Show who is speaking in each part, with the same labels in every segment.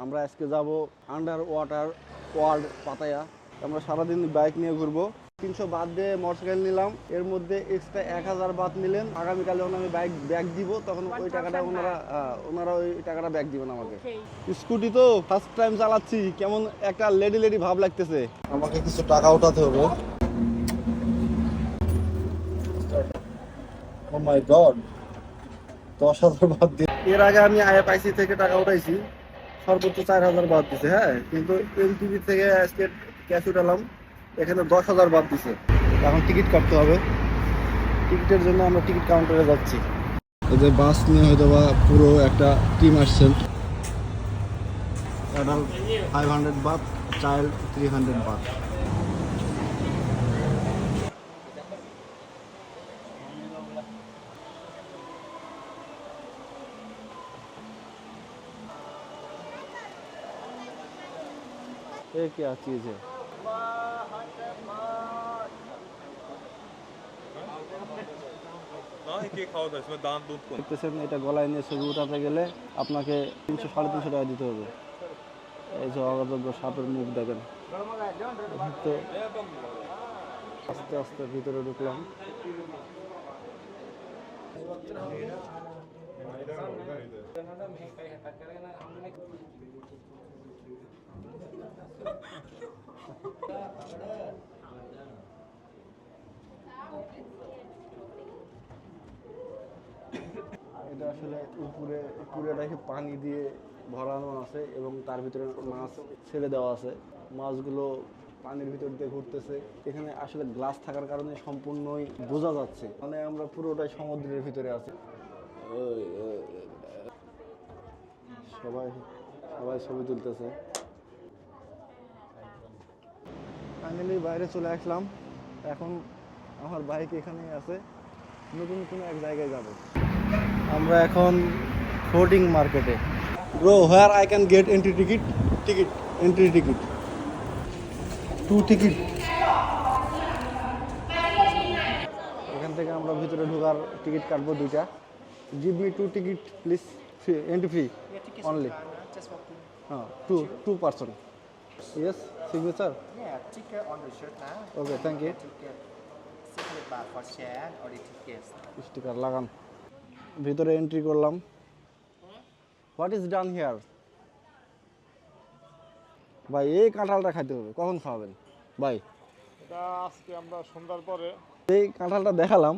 Speaker 1: আমরা আজকে যাব আন্ডার ওয়াটার ওয়ার্ল্ড পাতায়া। আমরা সারাদিন বাইক নিয়ে ঘুরবো। 300 বাদ দিয়ে মোটরসাইকেল নিলাম, এর মধ্যে এক্সট্রা 1000 বাদ নিলেন। আগামীকাল যখন আমি বাইক ব্যাক দিব তখন ওই টাকাটা ওনারা ওই টাকাটা ব্যাক দিবেন আমাকে। স্কুটি তো ফার্স্ট টাইম চালাচ্ছি, কেমন একটা লেডি লেডি ভাব লাগতেছে। আমাকে কিছু টাকা উঠাতে হবে। ও মাই গড, 10,000 বাদ দিয়ে। এর আগে আমি আইএফআইসি থেকে টাকা উঠাইছি, সর্বোচ্চ 4000 বাদ দিছে। হ্যাঁ, কিন্তু এমটিভি থেকে আজকে ক্যাশ উঠালাম, এখানে 10,000 বাদ দিছে। এখন টিকিট কাটতে হবে। টিকিটের জন্য আমরা টিকিট কাউন্টারে যাচ্ছি। এই যে বাস নিয়ে হয়তো বা পুরো একটা টিম আসছেন। অ্যাডাল্ট 500 বাদ, চাইল্ড 300 বাদ। ये क्या चीज है? দেখতেছেন, এটা গলায় নিয়ে ছবি উঠাতে গেলে আপনাকে 300-350 টাকা দিতে হবে। এই যে অযোগ্য সাপের মুখ দেখেন। তো আস্তে আস্তে ভিতরে ঢুকলাম। এটা আসলে পুরোটাকে পানি দিয়ে ভরানো আছে এবং তার ভিতরে মাছ ছেড়ে দেওয়া আছে। মাছগুলো পানির ভিতর দিয়ে ঘুরতেছে। এখানে আসলে গ্লাস থাকার কারণে সম্পূর্ণই বোঝা যাচ্ছে, মানে আমরা পুরোটাই সমুদ্রের ভিতরে আছি। সবাই সবাই ছবি তুলতেছে। ফাইনালি বাইরে চলে আসলাম। এখন আমার বাইক এখানেই আছে, নতুন কোনো এক জায়গায় যাব। আমরা এখন ফ্লোটিং মার্কেটে। Bro, where I can get entry ticket 2 ticket. এখান থেকে আমরা ভিতরে ঢোকার টিকিট কাটবো 2টা। Give me 2 ticket please, entry free only. হ্যাঁ, two person. Yes, signature.
Speaker 2: Yeah, ticket on the shirt now.
Speaker 1: Okay, thank you.
Speaker 2: Ticket 600 baht for share or the tickets.
Speaker 1: Sticker লাগান। ভিতরে এন্ট্রি করলাম। What is done here? ভাই, এই কাঁঠালটা খাইতে হবে, কখন খাওয়াবেন ভাই?
Speaker 3: এটা আজকে আমরা সন্ধ্যার পরে।
Speaker 1: এই কাঁঠালটা দেখালাম,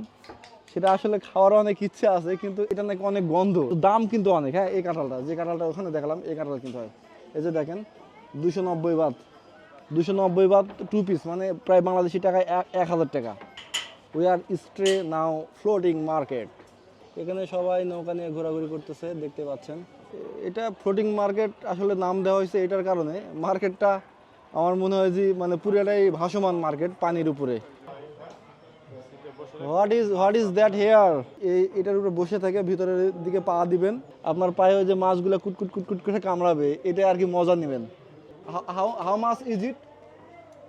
Speaker 1: সেটা আসলে খাওয়ার অনেক ইচ্ছা আছে, কিন্তু এটা নাকি অনেক গন্ধ, দাম কিন্তু অনেক। হ্যাঁ, এই কাঁঠালটা, যে কাঁঠালটা ওখানে দেখালাম, এই কাঁঠালটা কিন্তু হয়। এই যে দেখেন, 290 বাত, 290 বাত 2 পিস, মানে প্রায় বাংলাদেশি টাকায় 1000 টাকা। We are স্ট্রে now floating market. এখানে সবাই নৌকা নিয়ে ঘোরাঘুরি করতেছে, দেখতে পাচ্ছেন। এটা ফ্লোটিং মার্কেট আসলে নাম দেওয়া হয়েছে এটার কারণে, মার্কেটটা আমার মনে হয় যে মানে পুরোটাই ভাসমান মার্কেট পানির উপরে। What is that here? এটার উপরে বসে থেকে ভিতরের দিকে পা দিবেন, আপনার পায়ে ওই যে মাছগুলো কুটকুট কুটকুট করে কামড়াবে, এটা আর কি মজা নেবেন। How much is it?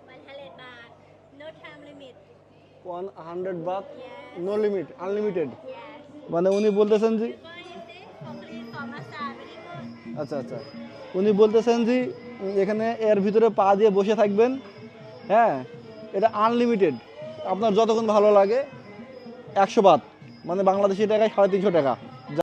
Speaker 4: 100 baht. No time limit.
Speaker 1: 100 Baat, no limit, unlimited.
Speaker 4: Yes.
Speaker 1: মানে উনি বলতেছেন যে,
Speaker 4: Going there complete for massage. Very good.
Speaker 1: আচ্ছা আচ্ছা, উনি বলতেছেন যে এখানে এর ভিতরে পা দিয়ে বসে থাকবেন। হ্যাঁ, এটা আনলিমিটেড, আপনার যতক্ষণ ভালো লাগে। 100 বাত, মানে বাংলাদেশি টাকায় 350 টাকা।